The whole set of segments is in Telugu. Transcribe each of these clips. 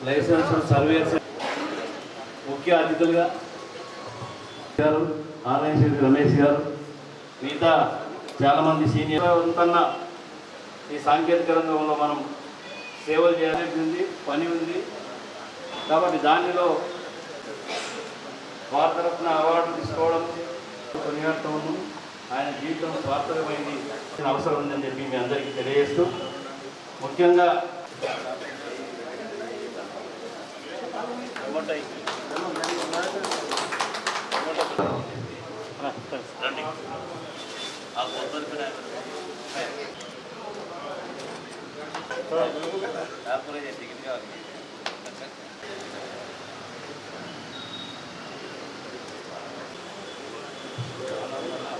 లైసెన్స్ సర్వేయర్స్ ముఖ్య అతిథులుగా గారు ఆన్లైన్ శ్రీ రమేష్ గారు మిగతా చాలామంది సీనియర్ ఉంటున్న ఈ సాంకేతిక రంగంలో మనం సేవలు చేయాల్సి ఉంది, పని ఉంది. కాబట్టి దానిలో వారి తరఫున అవార్డు తీసుకోవడం కొనియాడుతూ ఆయన జీవితం స్వార్థకమైంది అవసరం ఉందని చెప్పి మీ అందరికీ తెలియజేస్తూ, ముఖ్యంగా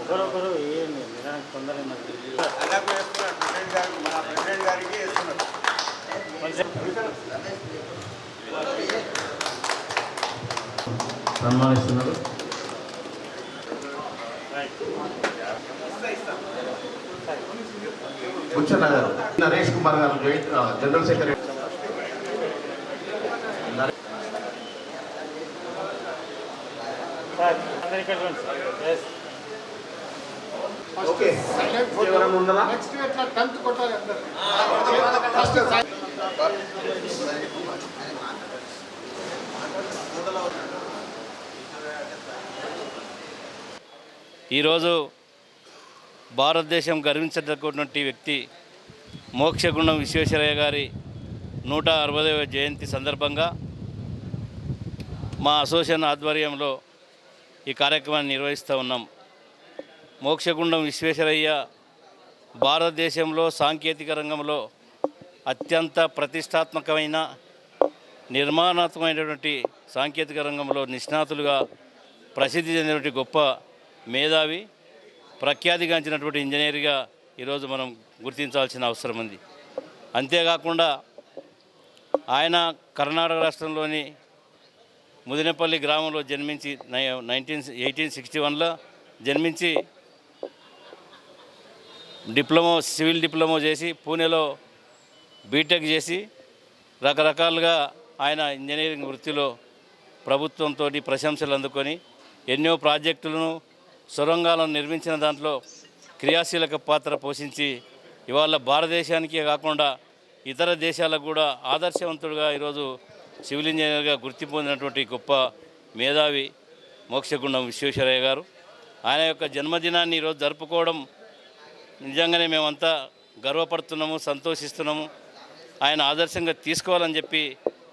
ఒకరొకరు ఏంటి తొందరగా ప్రెసిడెంట్ గారికి వేస్తున్నారు. సన్మానిస్తున్నారు. కూర్చున్న గారు నరేష్ కుమార్ గారు జనరల్ సెక్రటరీ. ఓకే నెక్స్ట్ ఎట్లా 10th కొట్టాలి అందరూ. ఫస్ట్ ఈరోజు భారతదేశం గర్వించదగ్గటువంటి వ్యక్తి మోక్షగుండం విశ్వేశ్వరయ్య గారి 160వ జయంతి సందర్భంగా మా అసోసియేషన్ ఆధ్వర్యంలో ఈ కార్యక్రమాన్ని నిర్వహిస్తూ ఉన్నాం. మోక్షగుండం విశ్వేశ్వరయ్య భారతదేశంలో సాంకేతిక రంగంలో అత్యంత ప్రతిష్టాత్మకమైన నిర్మాణాత్మకమైనటువంటి సాంకేతిక రంగంలో నిష్ణాతులుగా ప్రసిద్ధి చెందినటువంటి గొప్ప మేధావి, ప్రఖ్యాతిగాంచినటువంటి ఇంజనీర్గా ఈరోజు మనం గుర్తించాల్సిన అవసరం ఉంది. అంతేకాకుండా ఆయన కర్ణాటక రాష్ట్రంలోని ముదినేపల్లి గ్రామంలో జన్మించి 1861లో జన్మించి సివిల్ డిప్లొమా చేసి పూణేలో బీటెక్ చేసి రకరకాలుగా ఆయన ఇంజనీరింగ్ వృత్తిలో ప్రభుత్వంతో ప్రశంసలు అందుకొని ఎన్నో ప్రాజెక్టులను సొరంగాలను నిర్మించిన దాంట్లో క్రియాశీలక పాత్ర పోషించి ఇవాళ భారతదేశానికే కాకుండా ఇతర దేశాలకు కూడా ఆదర్శవంతుడుగా ఈరోజు సివిల్ ఇంజనీర్గా గుర్తింపు పొందినటువంటి గొప్ప మేధావి మోక్షగుండం విశ్వేశ్వరయ్య గారు. ఆయన యొక్క జన్మదినాన్ని ఈరోజు జరుపుకోవడం నిజంగానే మేమంతా గర్వపడుతున్నాము, సంతోషిస్తున్నాము. ఆయన ఆదర్శంగా తీసుకోవాలని చెప్పి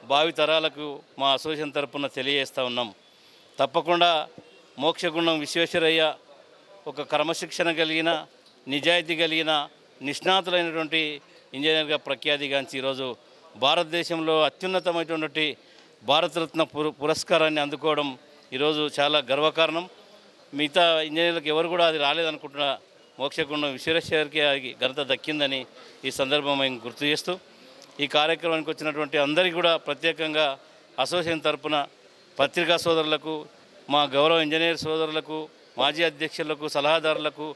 భావి తరాలకు మా అసోసియేషన్ తరపున తెలియజేస్తూ ఉన్నాం. తప్పకుండా మోక్షగుండం విశ్వేశ్వరయ్య ఒక క్రమశిక్షణ కలిగిన, నిజాయితీ కలిగిన, నిష్ణాతులైనటువంటి ఇంజనీర్గా ప్రఖ్యాతిగాంచి ఈరోజు భారతదేశంలో అత్యున్నతమైనటువంటి భారతరత్న పురస్కారాన్ని అందుకోవడం ఈరోజు చాలా గర్వకారణం. మిగతా ఇంజనీర్లకు ఎవరు కూడా అది రాలేదనుకుంటున్నా, మోక్షగుండం విశ్వేశ్వరయ్యకి ఘనత దక్కిందని ఈ సందర్భం మేము గుర్తు చేస్తూ, ఈ కార్యక్రమానికి వచ్చినటువంటి అందరికీ కూడా ప్రత్యేకంగా అసోసియేషన్ తరపున పత్రికా సోదరులకు, మా గౌరవ ఇంజనీర్ సోదరులకు, మాజీ అధ్యక్షులకు, సలహాదారులకు,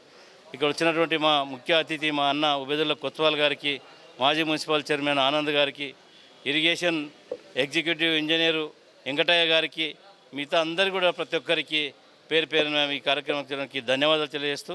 ఇక్కడ వచ్చినటువంటి మా ముఖ్య అతిథి మా అన్న ఉబేదుల్లా కొత్వాల్ గారికి, మాజీ మున్సిపల్ చైర్మన్ ఆనంద్ గారికి, ఇరిగేషన్ ఎగ్జిక్యూటివ్ ఇంజనీరు వెంకటయ్య గారికి, మిగతా అందరికీ కూడా ప్రతి ఒక్కరికి పేరు పేరున ఈ కార్యక్రమానికి ధన్యవాదాలు తెలియజేస్తూ